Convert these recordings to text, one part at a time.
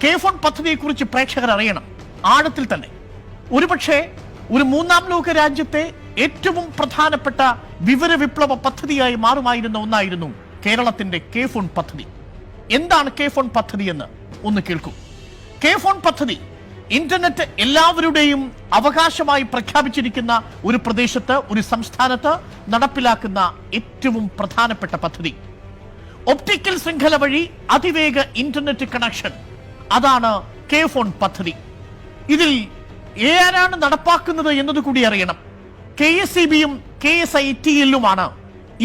K phone പദ്ധതിയെക്കുറിച്ച് പ്രേക്ഷകർ അറിയണം ആഴത്തിൽ തന്നെ. ഒരുപക്ഷെ ഒരു മൂന്നാം ലോക രാജ്യത്തെ ഏറ്റവും പ്രധാനപ്പെട്ട വിവര വിപ്ലവ പദ്ധതിയായി മാറുമായിരുന്ന ഒന്നായിരുന്നു കേരളത്തിന്റെ കെ ഫോൺ പദ്ധതി. എന്താണ് കെ ഫോൺ പദ്ധതി എന്ന് ഒന്ന് കേൾക്കൂ. കെ ഫോൺ പദ്ധതി ഇന്റർനെറ്റ് എല്ലാവരുടെയും അവകാശമായി പ്രഖ്യാപിച്ചിരിക്കുന്ന ഒരു പ്രദേശത്ത്, ഒരു സംസ്ഥാനത്ത് നടപ്പിലാക്കുന്ന ഏറ്റവും പ്രധാനപ്പെട്ട പദ്ധതി. ഒപ്റ്റിക്കൽ ശൃംഖല വഴി അതിവേഗ ഇന്റർനെറ്റ് കണക്ഷൻ, അതാണ് കെ ഫോൺ പദ്ധതി. ഇതിൽ ആരാണ് നടപ്പാക്കുന്നത് എന്നത് കൂടി അറിയണം. KSEBയും KSITLുമാണ്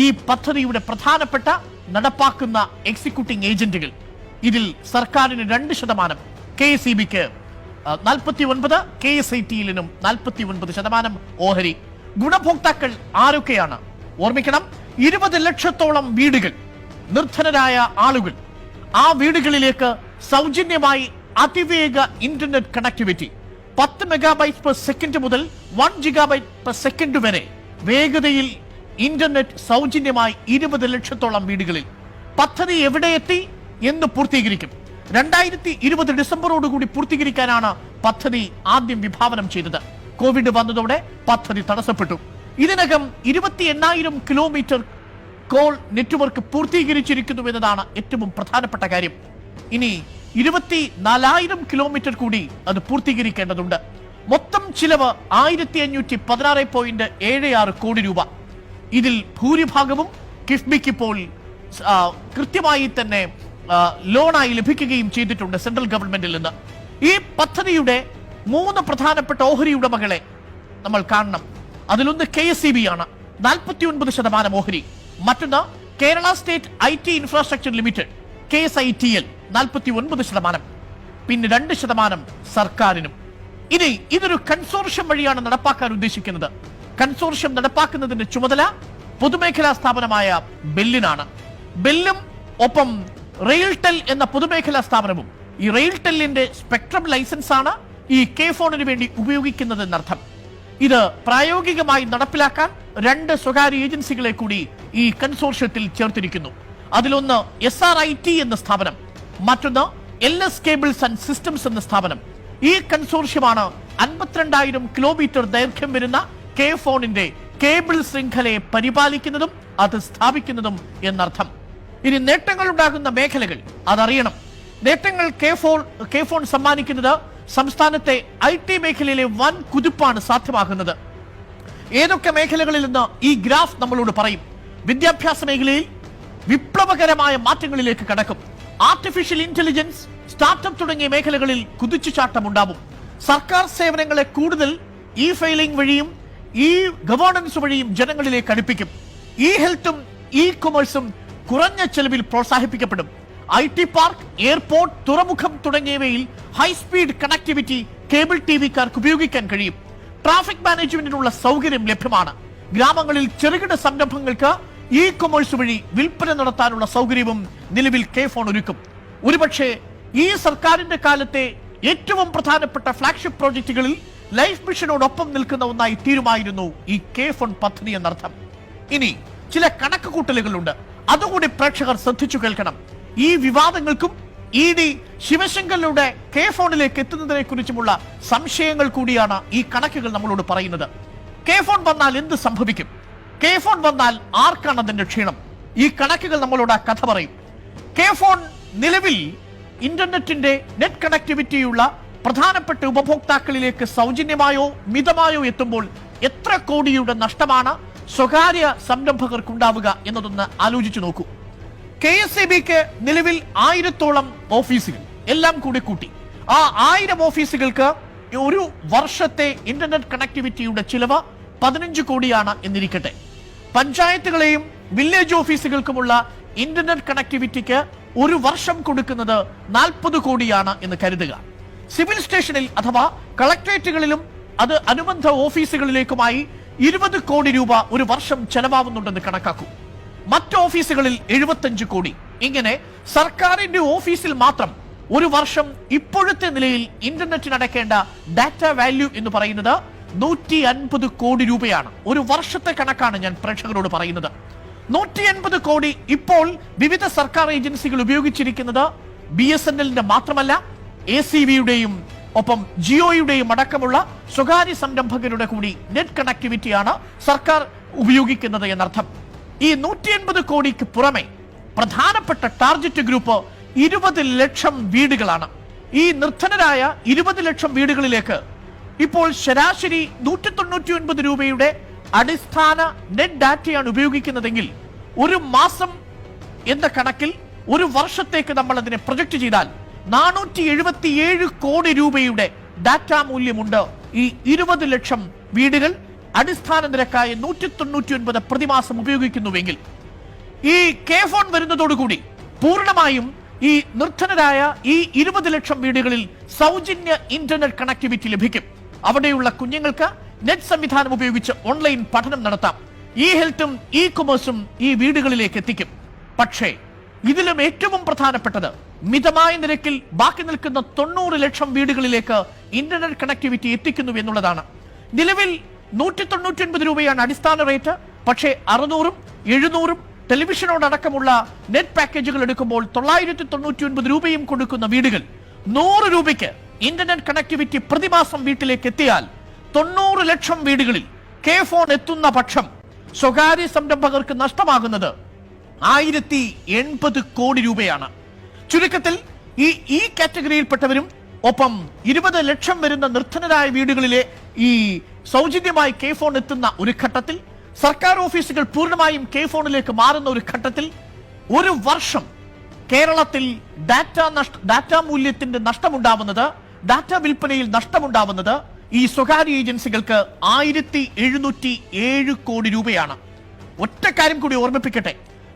ഈ പദ്ധതിയുടെ പ്രധാനപ്പെട്ട നടപ്പാക്കുന്ന എക്സിക്യൂട്ടീവ് ഏജന്റുകൾ. ഇതിൽ സർക്കാരിന് 2%, KSEBക്ക് 49%, KSITLിനും 49% ഓഹരി. ഗുണഭോക്താക്കൾ ആരൊക്കെയാണ്? ഓർമ്മിക്കണം, 20 ലക്ഷത്തോളം വീടുകൾ, നിർധനരായ ആളുകൾ. ആ വീടുകളിലേക്ക് സൗജന്യമായി അതിവേഗ ഇന്റർനെറ്റ് കണക്ടിവിറ്റി 10 MB/s മുതൽ 1 GB/s വരെ വേഗതയിൽ ഇന്റർനെറ്റ് സൗജന്യമായി 20 ലക്ഷത്തോളം വീടുകളിൽ. പദ്ധതി എവിടെ എത്തി എന്ന് പൂർത്തീകരിക്കും. 2020 ഡിസംബറോടുകൂടി പൂർത്തീകരിക്കാനാണ് പദ്ധതി ആദ്യം വിഭാവനം ചെയ്തത്. കോവിഡ് വന്നതോടെ പദ്ധതി തടസ്സപ്പെട്ടു. ഇതിനകം 28,000 കിലോമീറ്റർ കോൾ നെറ്റ്വർക്ക് പൂർത്തീകരിച്ചിരിക്കുന്നു എന്നതാണ് ഏറ്റവും പ്രധാനപ്പെട്ട കാര്യം. ഇനി 24,000 കിലോമീറ്റർ കൂടി അത് പൂർത്തീകരിക്കേണ്ടതുണ്ട്. മൊത്തം ചിലവ് 1516.76 കോടി രൂപ. ഇതിൽ ഭൂരിഭാഗവും കിഫ്ബിക്ക് ഇപ്പോൾ കൃത്യമായി തന്നെ ലോണായി ലഭിക്കുകയും ചെയ്തിട്ടുണ്ട് സെൻട്രൽ ഗവൺമെന്റിൽ നിന്ന്. ഈ പദ്ധതിയുടെ 3 പ്രധാനപ്പെട്ട ഓഹരി ഉടമകളെ നമ്മൾ കാണണം. അതിലൊന്ന് KSEB ആണ്, 49% ഓഹരി. മറ്റൊന്ന് Kerala state IT infrastructure limited, KSITL 49%. പിന്നെ 2% സർക്കാരിനും. ഇനി ഇതൊരു കൺസോർഷ്യം വഴിയാണ് നടപ്പാക്കാൻ ഉദ്ദേശിക്കുന്നത്. കൺസോർഷ്യം നടപ്പാക്കുന്നതിന്റെ ചുമതല പൊതുമേഖലാ സ്ഥാപനമായ ബെല്ലിനാണ്. ബെല്ലും ഒപ്പം റെയിൽടെൽ എന്ന പൊതുമേഖലാ സ്ഥാപനവും. ഈ റെയിൽടെല്ലിന്റെ സ്പെക്ട്രം ലൈസൻസ് ആണ് ഈ കെ ഫോണിന് വേണ്ടി ഉപയോഗിക്കുന്നത് എന്നർത്ഥം. ഇത് പ്രായോഗികമായി നടപ്പിലാക്കാൻ 2 സ്വകാര്യ ഏജൻസികളെ കൂടി ഈ കൺസോർഷ്യത്തിൽ ചേർത്തിരിക്കുന്നു. അതിലൊന്ന് SRIT എന്ന സ്ഥാപനം, മറ്റൊന്ന് LS കേബിൾസ് ആൻഡ് സിസ്റ്റംസ് എന്ന സ്ഥാപനം. ഈ കൺസോർഷ്യമാണ് 52,000 കിലോമീറ്റർ ദൈർഘ്യം വരുന്ന കെ ഫോണിന്റെ കേബിൾ ശൃംഖലയെ പരിപാലിക്കുന്നതും അത് സ്ഥാപിക്കുന്നതും എന്നർത്ഥം. ഇനി നേട്ടങ്ങൾ ഉണ്ടാകുന്ന മേഖലകൾ അതറിയണം. നേട്ടങ്ങൾ കെ ഫോൺ സമ്മാനിക്കുന്നത് സംസ്ഥാനത്തെ IT മേഖലയിലെ വൻ കുതിപ്പാണ് സാധ്യമാകുന്നത്. ഏതൊക്കെ മേഖലകളിൽ നിന്ന് ഈ ഗ്രാഫ് നമ്മളോട് പറയും. വിദ്യാഭ്യാസ മേഖലയിൽ വിപ്ലവകരമായ മാറ്റങ്ങളിലേക്ക് കടക്കും. ആർട്ടിഫിഷ്യൽ ഇന്റലിജൻസ്, സ്റ്റാർട്ടപ്പ് തുടങ്ങിയ മേഖലകളിൽ കുതിച്ചുചാട്ടമുണ്ടാവും. സർക്കാർ സേവനങ്ങളെ കൂടുതൽ ഫയലിംഗ് വഴിയും ഗവേണൻസ് വഴിയും ജനങ്ങളിലേക്ക് അടുപ്പിക്കും. ഹെൽത്തും കൊമേഴ്സും കുറഞ്ഞ ചെലവിൽ പ്രോത്സാഹിപ്പിക്കപ്പെടും. IT പാർക്ക്, എയർപോർട്ട്, തുറമുഖം തുടങ്ങിയവയിൽ ഹൈസ്പീഡ് കണക്ടിവിറ്റി കേബിൾ TVക്കാർക്ക് ഉപയോഗിക്കാൻ കഴിയും. ട്രാഫിക് മാനേജ്മെന്റിനുള്ള സൗകര്യം ലഭ്യമാണ്. ഗ്രാമങ്ങളിൽ ചെറുകിട സംരംഭങ്ങൾക്ക് കൊമേഴ്സ് വഴി വിൽപ്പന നടത്താനുള്ള സൗകര്യവും നിലവിൽ കെ ഫോൺ ഒരുക്കും. ഒരുപക്ഷെ ഈ സർക്കാരിന്റെ കാലത്തെ ഏറ്റവും പ്രധാനപ്പെട്ട ഫ്ലാഗ്ഷിപ്പ് പ്രോജക്റ്റുകളിൽ ലൈഫ് മിഷനോടൊപ്പം നിൽക്കുന്ന ഒന്നായി തീരുമായിരുന്നു ഈ കെ ഫോൺ പദ്ധതി എന്നർത്ഥം. ഇനി ചില കണക്കുകൂട്ടലുകളുണ്ട്, അതുകൂടി പ്രേക്ഷകർ ശ്രദ്ധിച്ചു കേൾക്കണം. ഈ വിവാദങ്ങൾക്കും ED ശിവശങ്കറിലൂടെ കെ ഫോണിലേക്ക് എത്തുന്നതിനെ കുറിച്ചുമുള്ള സംശയങ്ങൾ കൂടിയാണ് ഈ കണക്കുകൾ നമ്മളോട് പറയുന്നത്. കെ ഫോൺ വന്നാൽ എന്ത് സംഭവിക്കും? കെ ഫോൺ വന്നാൽ ആർക്കാണ് അതിന്റെ ക്ഷീണം? ഈ കണക്കുകൾ നമ്മളോട് ആ കഥ പറയും. കെ ഫോൺ നിലവിൽ ഇന്റർനെറ്റിന്റെ നെറ്റ് കണക്ടിവിറ്റിയുള്ള പ്രധാനപ്പെട്ട ഉപഭോക്താക്കളിലേക്ക് സൗജന്യമായോ മിതമായോ എത്തുമ്പോൾ എത്ര കോടിയുടെ നഷ്ടമാണ് സ്വകാര്യ സംരംഭകർക്കുണ്ടാവുക എന്നതൊന്ന് ആലോചിച്ചു നോക്കൂ. KSEBക്ക് നിലവിൽ 1000-ഓളം ഓഫീസുകൾ എല്ലാം കൂടി കൂട്ടി. ആ 1000 ഓഫീസുകൾക്ക് ഒരു വർഷത്തെ ഇന്റർനെറ്റ് കണക്ടിവിറ്റിയുടെ ചിലവ് 15 കോടിയാണ് എന്നിരിക്കട്ടെ. പഞ്ചായത്തുകളെയും വില്ലേജ് ഓഫീസുകൾക്കുമുള്ള ഇന്റർനെറ്റ് കണക്ടിവിറ്റിക്ക് ഒരു വർഷം കൊടുക്കുന്നത് 40 കോടിയാണ് എന്ന് കരുതുക. സിവിൽ സ്റ്റേഷനിൽ അഥവാ കളക്ടറേറ്റുകളിലും അത് അനുബന്ധ ഓഫീസുകളിലേക്കുമായി 20 കോടി രൂപ ഒരു വർഷം ചെലവാകുന്നുണ്ടെന്ന് കണക്കാക്കൂ. മറ്റ് ഓഫീസുകളിൽ 75 കോടി. ഇങ്ങനെ സർക്കാരിന്റെ ഓഫീസിൽ മാത്രം ഒരു വർഷം ഇപ്പോഴത്തെ നിലയിൽ ഇന്റർനെറ്റിന് അടയ്ക്കേണ്ട ഡാറ്റ വാല്യൂ എന്ന് പറയുന്നത് 150 കോടി രൂപയാണ്. ഒരു വർഷത്തെ കണക്കാണ് ഞാൻ പ്രേക്ഷകരോട് പറയുന്നത്. 150 കോടി ഇപ്പോൾ വിവിധ സർക്കാർ ഏജൻസികൾ ഉപയോഗിച്ചിരിക്കുന്നത് BSNLന്റെ മാത്രമല്ല ACVയുടെയും ഒപ്പം ജിയോയുടെയും അടക്കമുള്ള സ്വകാര്യ സംരംഭകരുടെ കൂടി നെറ്റ് കണക്ടിവിറ്റിയാണ് സർക്കാർ ഉപയോഗിക്കുന്നത് എന്നർത്ഥം. ഈ 180 കോടിക്ക് പുറമെ പ്രധാനപ്പെട്ട ടാർഗറ്റ് ഗ്രൂപ്പ് 20 ലക്ഷം വീടുകളാണ്. ഈ നിർധനരായ 20 ലക്ഷം വീടുകളിലേക്ക് ഇപ്പോൾ ശരാശരി 199 രൂപയുടെ അടിസ്ഥാന നെറ്റ് ഡാറ്റയാണ് ഉപയോഗിക്കുന്നതെങ്കിൽ ഒരു മാസം എന്ന കണക്കിൽ ഒരു വർഷത്തേക്ക് നമ്മൾ അതിനെ പ്രൊജക്ട് ചെയ്താൽ 477 കോടി രൂപയുടെ ഡാറ്റാ മൂല്യമുണ്ട്. ഈ 20 ലക്ഷം വീടുകൾ അടിസ്ഥാന നിരക്കായ 199 പ്രതിമാസം ഉപയോഗിക്കുന്നുവെങ്കിൽ ഈ കെ ഫോൺ വരുന്നതോടുകൂടി പൂർണ്ണമായും ഈ നിർധനരായ ഈ 20 ലക്ഷം വീടുകളിൽ സൗജന്യ ഇന്റർനെറ്റ് കണക്ടിവിറ്റി ലഭിക്കും. അവിടെയുള്ള കുഞ്ഞുങ്ങൾക്ക് നെറ്റ് സംവിധാനം ഉപയോഗിച്ച് ഓൺലൈൻ പഠനം നടത്താം. ഈ ഹെൽത്തും ഇ കൊമേഴ്സും ഈ വീടുകളിലേക്ക് എത്തിക്കും. പക്ഷേ ഇതിലും ഏറ്റവും പ്രധാനപ്പെട്ടത് മിതമായ നിരക്കിൽ ബാക്കി നിൽക്കുന്ന 90 ലക്ഷം വീടുകളിലേക്ക് ഇന്റർനെറ്റ് കണക്ടിവിറ്റി എത്തിക്കുന്നു എന്നുള്ളതാണ്. നിലവിൽ 199 രൂപയാണ് അടിസ്ഥാന റേറ്റ്. പക്ഷേ 600ഉം 700ഉം ടെലിവിഷനോടക്കമുള്ള നെറ്റ് പാക്കേജുകൾ എടുക്കുമ്പോൾ 999 രൂപയും കൊടുക്കുന്ന വീടുകൾ 100 രൂപയ്ക്ക് ഇന്റർനെറ്റ് കണക്ടിവിറ്റി പ്രതിമാസം വീട്ടിലേക്ക് എത്തിയാൽ 90 ലക്ഷം വീടുകളിൽ കെ ഫോൺ എത്തുന്ന പക്ഷം സ്വകാര്യ സംരംഭകർക്ക് നഷ്ടമാകുന്നത് 1080 കോടി രൂപയാണ്. ചുരുക്കത്തിൽ ഈ കാറ്റഗറിയിൽപ്പെട്ടവരും ഒപ്പം 20 ലക്ഷം വരുന്ന നിർധനരായ വീടുകളിലെ ഈ സൗജന്യമായി കെ ഫോൺ എത്തുന്ന ഒരു ഘട്ടത്തിൽ, സർക്കാർ ഓഫീസുകൾ പൂർണ്ണമായും കെ ഫോണിലേക്ക് മാറുന്ന ഒരു ഘട്ടത്തിൽ ഒരു വർഷം കേരളത്തിൽ ഡാറ്റാ മൂല്യത്തിന്റെ നഷ്ടമുണ്ടാവുന്നത്, ഡാറ്റ വിൽപ്പനയിൽ നഷ്ടമുണ്ടാവുന്നത് ഈ സ്വകാര്യ ഏജൻസികൾക്ക് 1707 കോടി രൂപയാണ്. ഒറ്റ കാര്യം കൂടി ഓർമ്മിപ്പിക്കട്ടെ,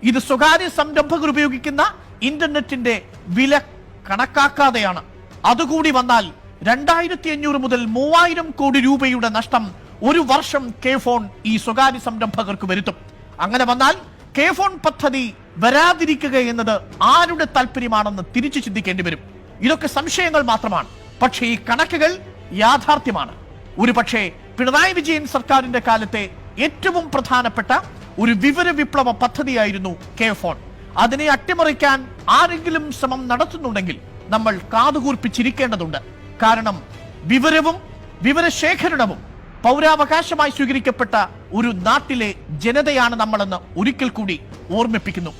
ഇത് സ്വകാര്യ സംരംഭകർ ഉപയോഗിക്കുന്ന ഇന്റർനെറ്റിന്റെ വില കണക്കാക്കാതെയാണ്. അതുകൂടി വന്നാൽ 2500 മുതൽ 3000 കോടി രൂപയുടെ നഷ്ടം ഒരു വർഷം കെ ഫോൺ ഈ സ്വകാര്യ സംരംഭകർക്ക് വരുത്തും. അങ്ങനെ വന്നാൽ കെ ഫോൺ പദ്ധതി വരാതിരിക്കുക എന്നത് ആരുടെ താല്പര്യമാണെന്ന് തിരിച്ചു ചിന്തിക്കേണ്ടി വരും. ഇതൊക്കെ സംശയങ്ങൾ മാത്രമാണ്. പക്ഷേ ഈ കണക്കുകൾ യാഥാർത്ഥ്യമാണ്. ഒരു പക്ഷേ പിണറായി വിജയൻ സർക്കാരിന്റെ കാലത്തെ ഏറ്റവും പ്രധാനപ്പെട്ട ഒരു വിവര വിപ്ലവ പദ്ധതിയായിരുന്നു കെ ഫോൺ. അതിനെ അട്ടിമറിക്കാൻ ആരെങ്കിലും ശ്രമം നടത്തുന്നുണ്ടെങ്കിൽ നമ്മൾ കാതുകൂർപ്പിച്ചിരിക്കേണ്ടതുണ്ട്. കാരണം വിവരവും വിവരശേഖരണവും പൗരാവകാശമായി സ്വീകരിക്കപ്പെട്ട ഒരു നാട്ടിലെ ജനതയാണ് നമ്മളെന്ന് ഒരിക്കൽ കൂടി ഓർമ്മിപ്പിക്കുന്നു.